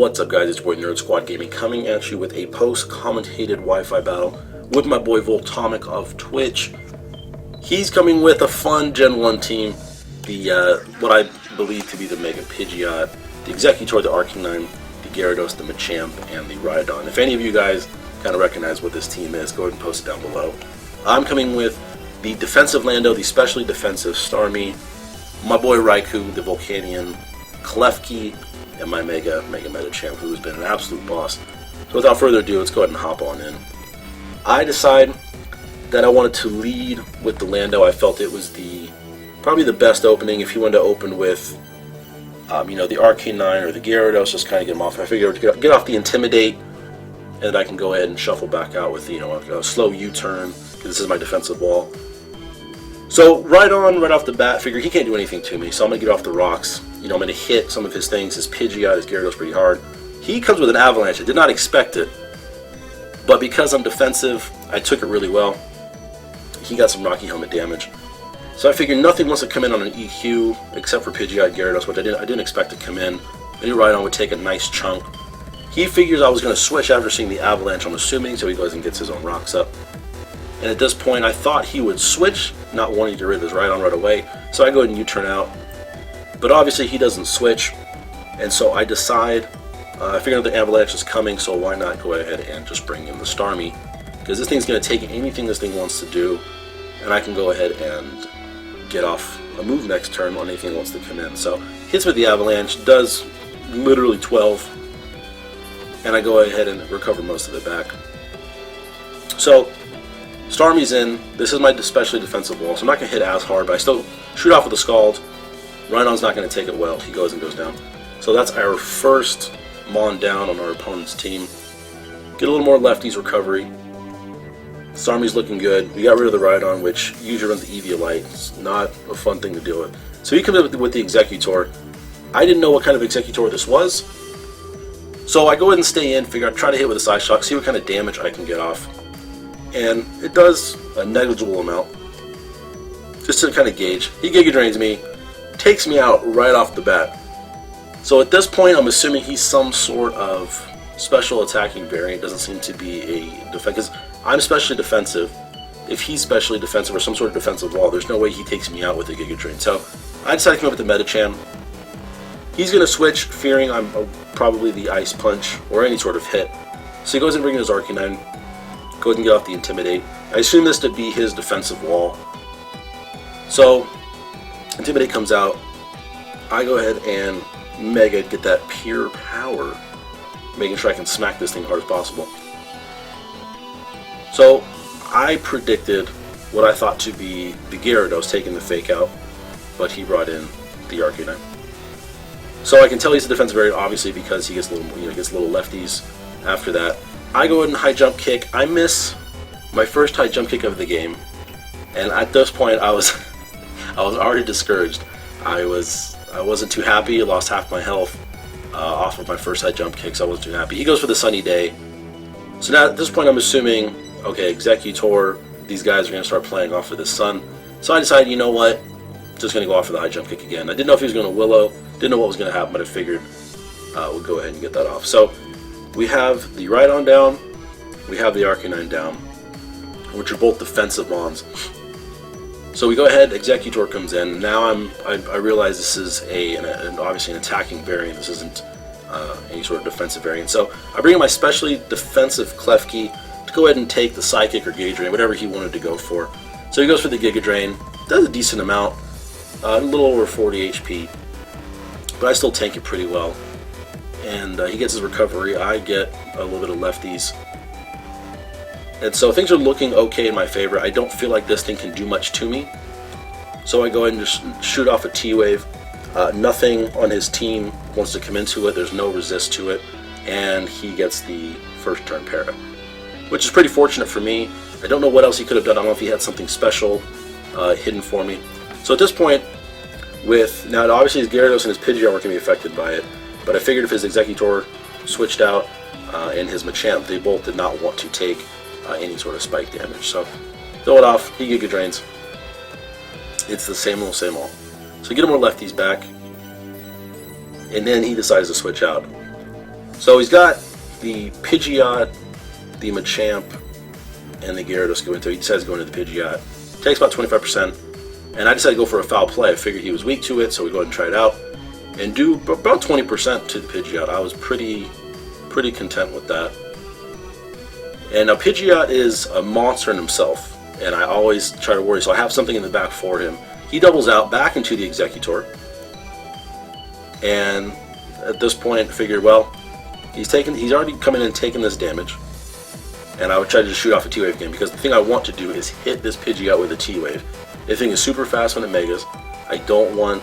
What's up, guys? It's your boy Nerd Squad Gaming coming at you with a post-commentated Wi-Fi battle with my boy Voltomic of Twitch. He's coming with a fun Gen 1 team, the what I believe to be the Mega Pidgeot, the Executor, the Arcanine, the Gyarados, the Machamp, and the Rhydon. If any of you guys kind of recognize what this team is, go ahead and post it down below. I'm coming with the defensive Lando, the specially defensive Starmie, my boy Raikou, the Volcanion, Klefki, and my Mega Medicham, who has been an absolute boss. So without further ado, let's go ahead and hop on in. I decide that I wanted to lead with the Lando. I felt it was probably the best opening. If you wanted to open with, the Arcanine or the Gyarados, just kind of get them off. I figured to get off the Intimidate, and I can go ahead and shuffle back out with a slow U-turn, because this is my defensive wall. So right off the bat, figure he can't do anything to me, so I'm going to get off the rocks. I'm going to hit some of his things, his Pidgeot, his Gyarados pretty hard. He comes with an Avalanche. I did not expect it, but because I'm defensive, I took it really well. He got some Rocky Helmet damage. So I figured nothing wants to come in on an EQ except for Pidgeot and Gyarados, which I didn't expect to come in. I knew Rhydon would take a nice chunk. He figures I was going to switch after seeing the Avalanche, I'm assuming, so he goes and gets his own rocks up. And at this point, I thought he would switch, not wanting to get rid of his Rhydon right away. So I go ahead and U-turn out. But obviously he doesn't switch, and so I decide, I figure the Avalanche is coming, so why not go ahead and just bring in the Starmie, because this thing's going to take anything this thing wants to do, and I can go ahead and get off a move next turn on anything that wants to come in. So hits with the Avalanche, does literally 12, and I go ahead and recover most of it back. So Starmie's in. This is my especially defensive wall, so I'm not going to hit as hard, but I still shoot off with a Scald. Rhydon's not going to take it well. He goes and goes down. So that's our first Mon down on our opponent's team. Get a little more lefties recovery. Starmie's looking good. We got rid of the Rhydon, which usually runs the Eviolite. It's not a fun thing to deal with. So he comes up with the Executor. I didn't know what kind of Executor this was, so I go ahead and stay in, figure I'd try to hit with a Side Shock, see what kind of damage I can get off. And it does a negligible amount, just to kind of gauge. He Giga Drains me, takes me out right off the bat. So at this point, I'm assuming he's some sort of special attacking variant. Doesn't seem to be a defense, because I'm specially defensive. If he's specially defensive or some sort of defensive wall, there's no way he takes me out with a Giga Drain. So I decided to come up with the Medicham. He's going to switch, fearing I'm probably the Ice Punch or any sort of hit. So he goes and brings his Arcanine, goes and get off the Intimidate. I assume this to be his defensive wall. So Intimidate comes out. I go ahead and Mega get that pure power, making sure I can smack this thing hard as possible. So I predicted what I thought to be the Gyarados taking the fake out, but he brought in the Arcanine. So I can tell he's a defensive variant, obviously, because he gets a little, gets little lefties after that. I go ahead and high jump kick. I miss my first high jump kick of the game, and at this point I was already discouraged. I wasn't too happy. I lost half my health off of my first high jump kick, so I wasn't too happy. He goes for the Sunny Day. So now at this point I'm assuming, okay, Executor, these guys are going to start playing off of the Sun. So I decided, you know what, just going to go off for the high jump kick again. I didn't know if he was going to Willow, didn't know what was going to happen, but I figured we'll go ahead and get that off. So we have the Rhydon down, we have the Arcanine down, which are both defensive Mons. So we go ahead, Executor comes in. Now I realize this is obviously an attacking variant. This isn't any sort of defensive variant. So I bring in my specially defensive Klefki to go ahead and take the Psychic or Giga Drain, whatever he wanted to go for. So he goes for the Giga Drain, does a decent amount, a little over 40 HP, but I still tank it pretty well. And he gets his recovery. I get a little bit of lefties. And so things are looking okay in my favor. I don't feel like this thing can do much to me. So I go ahead and just shoot off a T-Wave. Nothing on his team wants to come into it. There's no resist to it. And he gets the first turn para, which is pretty fortunate for me. I don't know what else he could have done. I don't know if he had something special hidden for me. So at this point, now obviously his Gyarados and his Pidgeot weren't going to be affected by it. But I figured if his Executor switched out and his Machamp, they both did not want to take any sort of spike damage. So throw it off, he Giga Drains. It's the same old, same old. So get him more lefties back, and then he decides to switch out. So he's got the Pidgeot, the Machamp, and the Gyarados go into. He decides to go into the Pidgeot. Takes about 25%, and I decided to go for a foul play. I figured he was weak to it, so we go ahead and try it out and do about 20% to the Pidgeot. I was pretty content with that. And now Pidgeot is a monster in himself, and I always try to worry, so I have something in the back for him. He doubles out back into the Executor, and at this point I figured, well, he's already come in and taken this damage, and I would try to just shoot off a T-Wave again, because the thing I want to do is hit this Pidgeot with a T-Wave. This thing is super fast when it megas. I don't want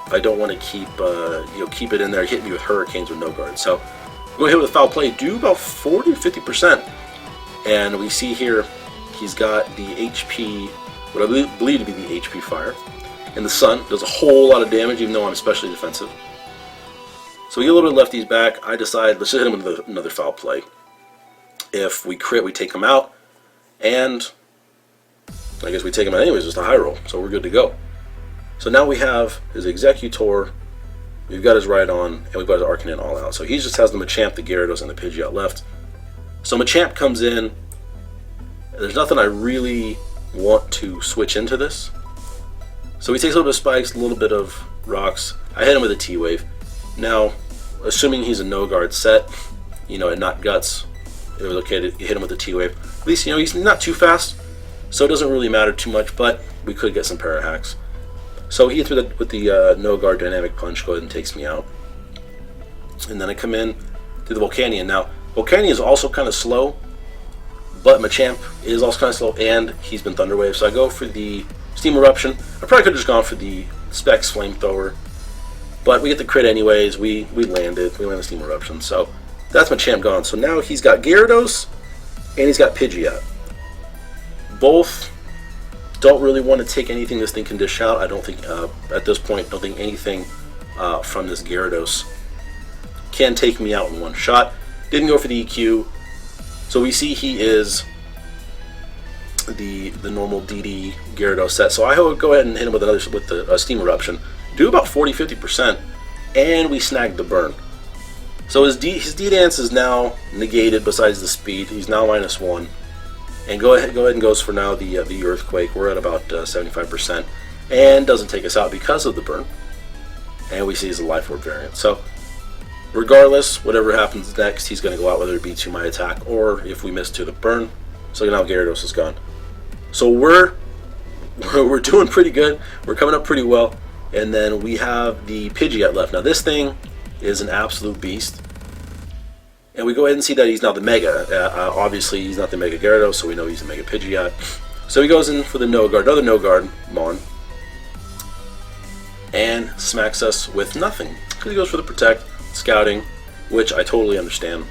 to keep it in there, hit me with Hurricanes with no guard. So I'm going to hit with a foul play, do about 40-50%, and we see here he's got the HP, what I believe to be the HP Fire, and the Sun does a whole lot of damage, even though I'm especially defensive. So we get a little bit of lefties back. I decide let's just hit him with another foul play. If we crit, we take him out, and I guess we take him out anyways, just a high roll, so we're good to go. So now we have his Executor, we've got his Rhydon, and we've got his Arcanine all out. So he just has the Machamp, the Gyarados, and the Pidgeot left. So Machamp comes in. There's nothing I really want to switch into this. So he takes a little bit of spikes, a little bit of rocks. I hit him with a T-Wave. Now, assuming he's a no-guard set, and not Guts, it was okay to hit him with a T-Wave. At least, he's not too fast, so it doesn't really matter too much, but we could get some para hacks. So he hits with the no-guard Dynamic Punch, go ahead and takes me out. And then I come in to the Volcanion. Now, Volcanion is also kind of slow, but Machamp is also kind of slow, and he's been Thunder Wave, so I go for the Steam Eruption. I probably could have just gone for the Specs Flamethrower, but we get the crit anyways. We landed the Steam Eruption, so that's Machamp gone. So now he's got Gyarados, and he's got Pidgeot. Both don't really want to take anything this thing can dish out. I don't think, at this point, don't think anything from this Gyarados can take me out in one shot. Didn't go for the EQ. So we see he is the normal DD Gyarados set. So I would go ahead and hit him with the Steam Eruption. Do about 40-50%, and we snag the burn. So his D-Dance is now negated besides the speed. He's now -1. And go ahead and goes for now the Earthquake. We're at about 75%, and doesn't take us out because of the burn. And we see he's a Life Orb variant. So regardless, whatever happens next, he's going to go out, whether it be to my attack or if we miss to the burn. So now Gyarados is gone. So we're doing pretty good. We're coming up pretty well. And then we have the Pidgeot left. Now this thing is an absolute beast. And we go ahead and see that he's now the Mega. Obviously, he's not the Mega Gyarados, so we know he's a Mega Pidgeot. So he goes in for the no-guard, another no-guard, Mon, and smacks us with nothing. Because he goes for the Protect, Scouting, which I totally understand.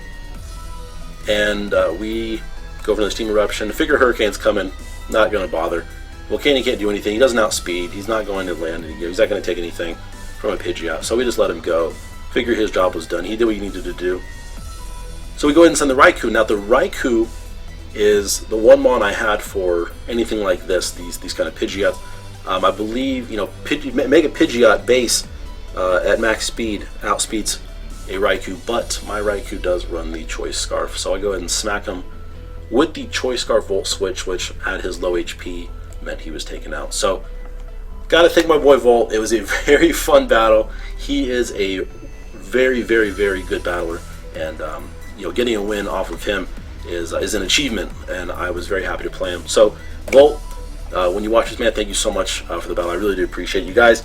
And we go for the Steam Eruption. Figure Hurricane's coming, not going to bother. Volcanion can't do anything. He doesn't outspeed. He's not going to land. He's not going to take anything from a Pidgeot. So we just let him go. Figure his job was done. He did what he needed to do. So we go ahead and send the Raikou. Now the Raikou is the one mon I had for anything like this, these kind of Pidgeots. I believe, Mega Pidgeot base at max speed outspeeds a Raikou, but my Raikou does run the Choice Scarf. So I go ahead and smack him with the Choice Scarf Volt Switch, which at his low HP meant he was taken out. So gotta thank my boy Volt. It was a very fun battle. He is a very, very, very good battler, and getting a win off of him is an achievement, and I was very happy to play him. So Volt, when you watch this, man, thank you so much for the battle. I really do appreciate it. You guys,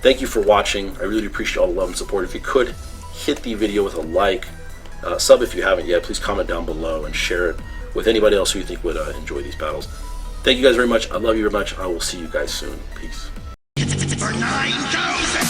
thank you for watching. I really do appreciate all the love and support. If you could hit the video with a like, sub if you haven't yet, please comment down below and share it with anybody else who you think would enjoy these battles. Thank you guys very much. I love you very much. I will see you guys soon. Peace. For 9,000